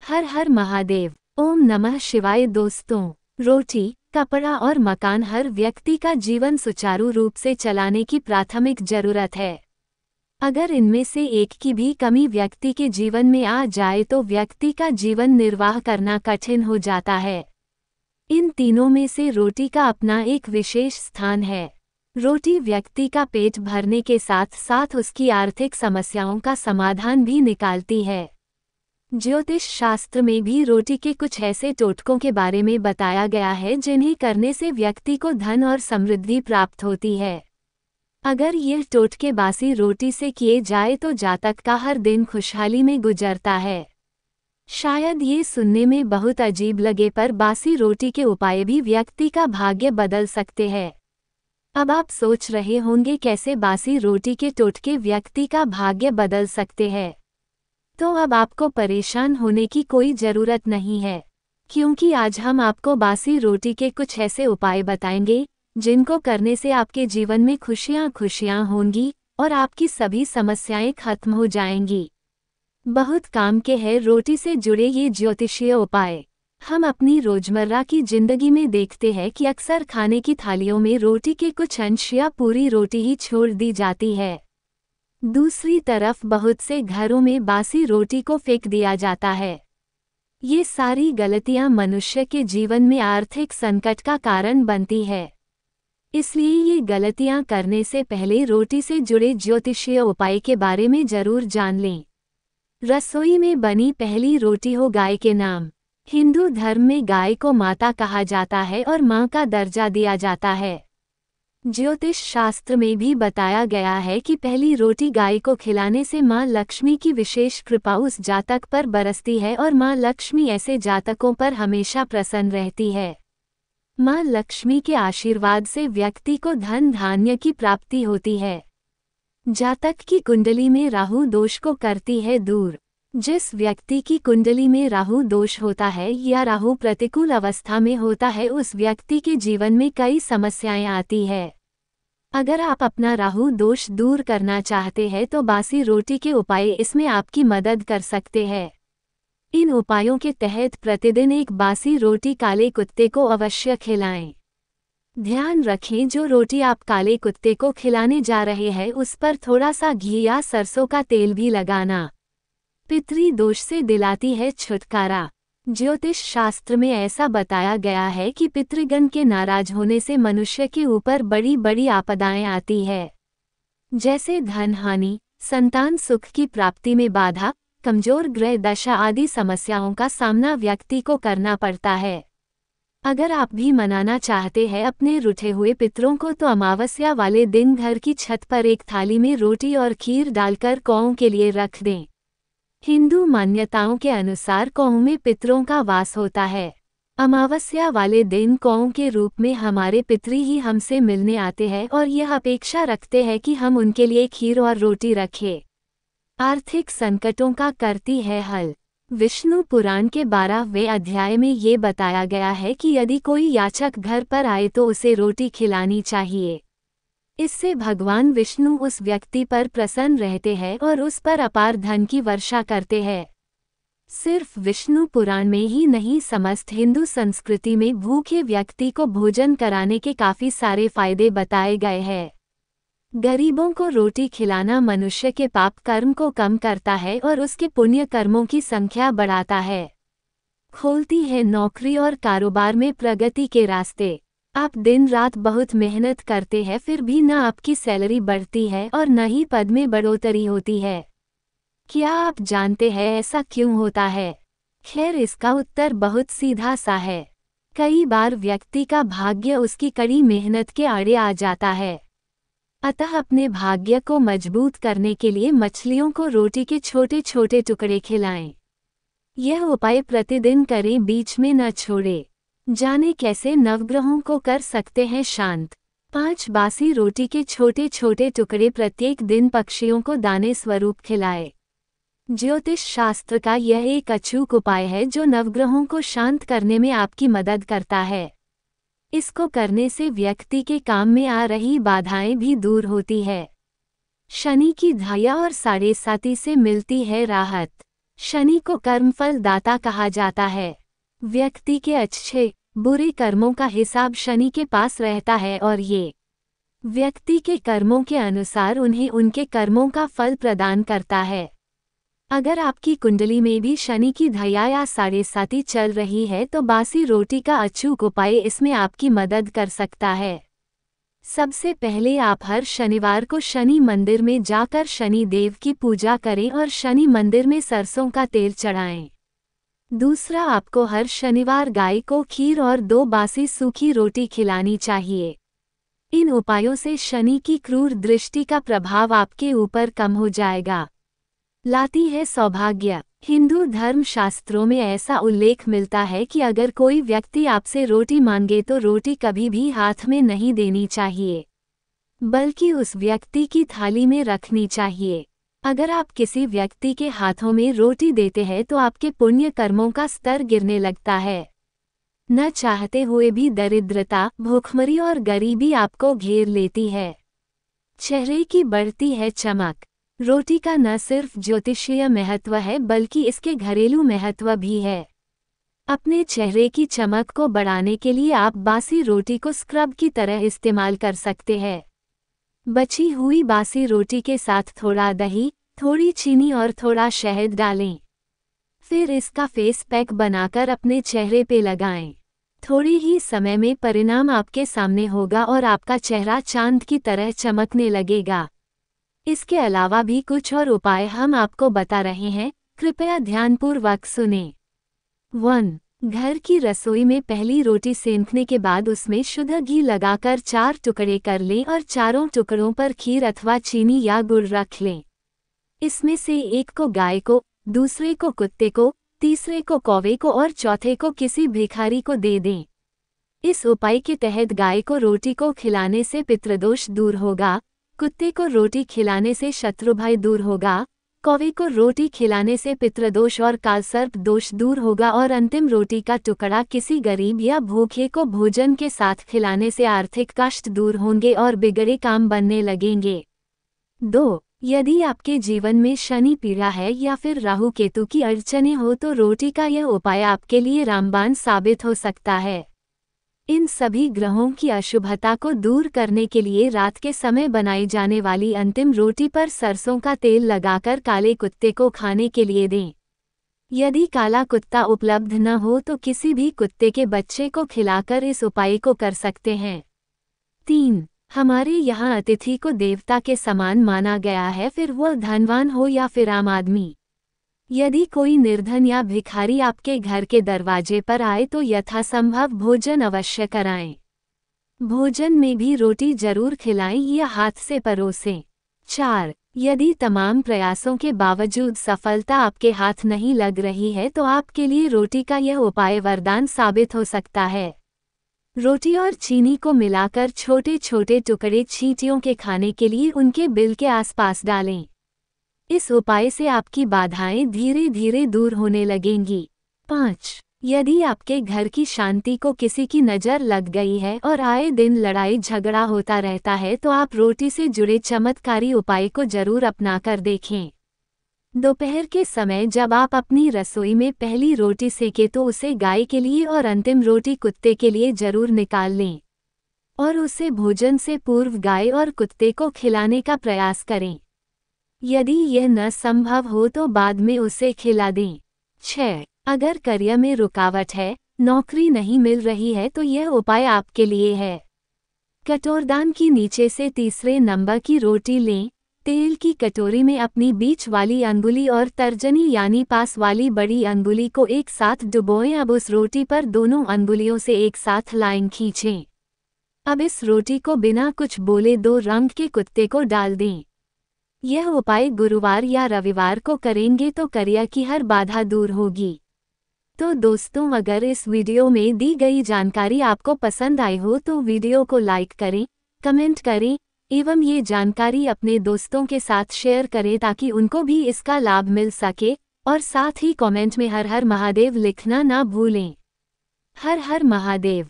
हर हर महादेव। ओम नमः शिवाय। दोस्तों, रोटी, कपड़ा और मकान हर व्यक्ति का जीवन सुचारू रूप से चलाने की प्राथमिक जरूरत है। अगर इनमें से एक की भी कमी व्यक्ति के जीवन में आ जाए तो व्यक्ति का जीवन निर्वाह करना कठिन हो जाता है। इन तीनों में से रोटी का अपना एक विशेष स्थान है। रोटी व्यक्ति का पेट भरने के साथ साथ उसकी आर्थिक समस्याओं का समाधान भी निकालती है। ज्योतिष शास्त्र में भी रोटी के कुछ ऐसे टोटकों के बारे में बताया गया है जिन्हें करने से व्यक्ति को धन और समृद्धि प्राप्त होती है। अगर ये टोटके बासी रोटी से किए जाए तो जातक का हर दिन खुशहाली में गुजरता है। शायद ये सुनने में बहुत अजीब लगे, पर बासी रोटी के उपाय भी व्यक्ति का भाग्य बदल सकते हैं। अब आप सोच रहे होंगे कैसे बासी रोटी के टोटके व्यक्ति का भाग्य बदल सकते हैं। तो अब आपको परेशान होने की कोई ज़रूरत नहीं है, क्योंकि आज हम आपको बासी रोटी के कुछ ऐसे उपाय बताएंगे जिनको करने से आपके जीवन में खुशियाँ खुशियाँ होंगी और आपकी सभी समस्याएं खत्म हो जाएंगी। बहुत काम के हैं रोटी से जुड़े ये ज्योतिषीय उपाय। हम अपनी रोजमर्रा की जिंदगी में देखते हैं कि अक्सर खाने की थालियों में रोटी के कुछ अंश या पूरी रोटी ही छोड़ दी जाती है। दूसरी तरफ बहुत से घरों में बासी रोटी को फेंक दिया जाता है। ये सारी गलतियां मनुष्य के जीवन में आर्थिक संकट का कारण बनती है। इसलिए ये गलतियां करने से पहले रोटी से जुड़े ज्योतिषीय उपाय के बारे में जरूर जान लें। रसोई में बनी पहली रोटी हो गाय के नाम। हिंदू धर्म में गाय को माता कहा जाता है और मां का दर्जा दिया जाता है। ज्योतिष शास्त्र में भी बताया गया है कि पहली रोटी गाय को खिलाने से मां लक्ष्मी की विशेष कृपा उस जातक पर बरसती है और मां लक्ष्मी ऐसे जातकों पर हमेशा प्रसन्न रहती है। मां लक्ष्मी के आशीर्वाद से व्यक्ति को धन धान्य की प्राप्ति होती है। जातक की कुंडली में राहु दोष को करती है दूर। जिस व्यक्ति की कुंडली में राहु दोष होता है या राहु प्रतिकूल अवस्था में होता है उस व्यक्ति के जीवन में कई समस्याएं आती है। अगर आप अपना राहु दोष दूर करना चाहते हैं तो बासी रोटी के उपाय इसमें आपकी मदद कर सकते हैं। इन उपायों के तहत प्रतिदिन एक बासी रोटी काले कुत्ते को अवश्य खिलाएं। ध्यान रखें, जो रोटी आप काले कुत्ते को खिलाने जा रहे हैं उस पर थोड़ा सा घी या सरसों का तेल भी लगाना। पितृ दोष से दिलाती है छुटकारा। ज्योतिष शास्त्र में ऐसा बताया गया है कि पितृगण के नाराज होने से मनुष्य के ऊपर बड़ी बड़ी आपदाएं आती है, जैसे धन हानि, संतान सुख की प्राप्ति में बाधा, कमजोर ग्रह दशा आदि समस्याओं का सामना व्यक्ति को करना पड़ता है। अगर आप भी मनाना चाहते हैं अपने रूठे हुए पितरों को तो अमावस्या वाले दिन घर की छत पर एक थाली में रोटी और खीर डालकर कौओं के लिए रख दें। हिंदू मान्यताओं के अनुसार कौओं में पितरों का वास होता है। अमावस्या वाले दिन कौओं के रूप में हमारे पितृ ही हमसे मिलने आते हैं और यह अपेक्षा रखते हैं कि हम उनके लिए खीर और रोटी रखें। आर्थिक संकटों का करती है हल। विष्णु पुराण के 12वें अध्याय में ये बताया गया है कि यदि कोई याचक घर पर आए तो उसे रोटी खिलानी चाहिए। इससे भगवान विष्णु उस व्यक्ति पर प्रसन्न रहते हैं और उस पर अपार धन की वर्षा करते हैं। सिर्फ विष्णु पुराण में ही नहीं, समस्त हिंदू संस्कृति में भूखे व्यक्ति को भोजन कराने के काफी सारे फायदे बताए गए हैं। गरीबों को रोटी खिलाना मनुष्य के पाप कर्म को कम करता है और उसके पुण्य कर्मों की संख्या बढ़ाता है। खोलती है नौकरी और कारोबार में प्रगति के रास्ते। आप दिन रात बहुत मेहनत करते हैं फिर भी न आपकी सैलरी बढ़ती है और न ही पद में बढ़ोतरी होती है। क्या आप जानते हैं ऐसा क्यों होता है? खैर, इसका उत्तर बहुत सीधा सा है। कई बार व्यक्ति का भाग्य उसकी कड़ी मेहनत के आड़े आ जाता है। अतः अपने भाग्य को मजबूत करने के लिए मछलियों को रोटी के छोटे छोटे टुकड़े खिलाएं। यह उपाय प्रतिदिन करें, बीच में न छोड़ें। जाने कैसे नवग्रहों को कर सकते हैं शांत। 5 बासी रोटी के छोटे छोटे टुकड़े प्रत्येक दिन पक्षियों को दाने स्वरूप खिलाएं। ज्योतिष शास्त्र का यह एक अचूक उपाय है जो नवग्रहों को शांत करने में आपकी मदद करता है। इसको करने से व्यक्ति के काम में आ रही बाधाएं भी दूर होती है। शनि की धाया और 7.5 से मिलती है राहत। शनि को कर्मफल दाता कहा जाता है। व्यक्ति के अच्छे बुरे कर्मों का हिसाब शनि के पास रहता है और ये व्यक्ति के कर्मों के अनुसार उन्हें उनके कर्मों का फल प्रदान करता है। अगर आपकी कुंडली में भी शनि की धैया या साढ़े साती चल रही है तो बासी रोटी का अचूक उपाय इसमें आपकी मदद कर सकता है। सबसे पहले आप हर शनिवार को शनि मंदिर में जाकर शनि देव की पूजा करें और शनि मंदिर में सरसों का तेल चढ़ाएं। दूसरा, आपको हर शनिवार गाय को खीर और 2 बासी सूखी रोटी खिलानी चाहिए। इन उपायों से शनि की क्रूर दृष्टि का प्रभाव आपके ऊपर कम हो जाएगा। लाती है सौभाग्य। हिंदू धर्म शास्त्रों में ऐसा उल्लेख मिलता है कि अगर कोई व्यक्ति आपसे रोटी मांगे तो रोटी कभी भी हाथ में नहीं देनी चाहिए, बल्कि उस व्यक्ति की थाली में रखनी चाहिए। अगर आप किसी व्यक्ति के हाथों में रोटी देते हैं तो आपके पुण्य कर्मों का स्तर गिरने लगता है। न चाहते हुए भी दरिद्रता, भूखमरी और गरीबी आपको घेर लेती है। चेहरे की बढ़ती है चमक। रोटी का न सिर्फ ज्योतिषीय महत्व है बल्कि इसके घरेलू महत्व भी है। अपने चेहरे की चमक को बढ़ाने के लिए आप बासी रोटी को स्क्रब की तरह इस्तेमाल कर सकते हैं। बची हुई बासी रोटी के साथ थोड़ा दही, थोड़ी चीनी और थोड़ा शहद डालें। फिर इसका फेस पैक बनाकर अपने चेहरे पे लगाएं। थोड़ी ही समय में परिणाम आपके सामने होगा और आपका चेहरा चांद की तरह चमकने लगेगा। इसके अलावा भी कुछ और उपाय हम आपको बता रहे हैं, कृपया ध्यानपूर्वक सुनें। 1. घर की रसोई में पहली रोटी सेंकने के बाद उसमें शुद्ध घी लगाकर 4 टुकड़े कर लें और चारों टुकड़ों पर खीर अथवा चीनी या गुड़ रख लें। इसमें से एक को गाय को, दूसरे को कुत्ते को, तीसरे को कौवे को और चौथे को किसी भिखारी को दे दें। इस उपाय के तहत गाय को रोटी को खिलाने से पितृदोष दूर होगा, कुत्ते को रोटी खिलाने से शत्रुभय दूर होगा, कौवे को रोटी खिलाने से पितृदोष और कालसर्प दोष दूर होगा और अंतिम रोटी का टुकड़ा किसी गरीब या भूखे को भोजन के साथ खिलाने से आर्थिक कष्ट दूर होंगे और बिगड़े काम बनने लगेंगे। 2. यदि आपके जीवन में शनि पीड़ा है या फिर राहु केतु की अड़चने हो तो रोटी का यह उपाय आपके लिए रामबाण साबित हो सकता है। इन सभी ग्रहों की अशुभता को दूर करने के लिए रात के समय बनाई जाने वाली अंतिम रोटी पर सरसों का तेल लगाकर काले कुत्ते को खाने के लिए दें। यदि काला कुत्ता उपलब्ध न हो तो किसी भी कुत्ते के बच्चे को खिलाकर इस उपाय को कर सकते हैं। 3. हमारे यहाँ अतिथि को देवता के समान माना गया है, फिर वह धनवान हो या फिर आम आदमी। यदि कोई निर्धन या भिखारी आपके घर के दरवाजे पर आए तो यथासंभव भोजन अवश्य कराएं। भोजन में भी रोटी जरूर खिलाएं या हाथ से परोसें। 4. यदि तमाम प्रयासों के बावजूद सफलता आपके हाथ नहीं लग रही है तो आपके लिए रोटी का यह उपाय वरदान साबित हो सकता है। रोटी और चीनी को मिलाकर छोटे छोटे टुकड़े चींटियों के खाने के लिए उनके बिल के आसपास डालें। इस उपाय से आपकी बाधाएं धीरे धीरे दूर होने लगेंगी। 5. यदि आपके घर की शांति को किसी की नज़र लग गई है और आए दिन लड़ाई झगड़ा होता रहता है तो आप रोटी से जुड़े चमत्कारी उपाय को जरूर अपनाकर देखें। दोपहर के समय जब आप अपनी रसोई में पहली रोटी सेकें तो उसे गाय के लिए और अंतिम रोटी कुत्ते के लिए जरूर निकाल लें और उसे भोजन से पूर्व गाय और कुत्ते को खिलाने का प्रयास करें। यदि यह न संभव हो तो बाद में उसे खिला दें। 6. अगर करियर में रुकावट है, नौकरी नहीं मिल रही है तो यह उपाय आपके लिए है। कटोरदान की नीचे से तीसरे नंबर की रोटी लें, तेल की कटोरी में अपनी बीच वाली अंगुली और तर्जनी यानी पास वाली बड़ी अंगुली को एक साथ डुबोएं। अब उस रोटी पर दोनों अंगुलियों से एक साथ लाइन खींचें। अब इस रोटी को बिना कुछ बोले 2 रंग के कुत्ते को डाल दें। यह उपाय गुरुवार या रविवार को करेंगे तो करियर की हर बाधा दूर होगी। तो दोस्तों, अगर इस वीडियो में दी गई जानकारी आपको पसंद आई हो तो वीडियो को लाइक करें, कमेंट करें एवं ये जानकारी अपने दोस्तों के साथ शेयर करें ताकि उनको भी इसका लाभ मिल सके और साथ ही कमेंट में हर हर महादेव लिखना ना भूलें। हर हर महादेव।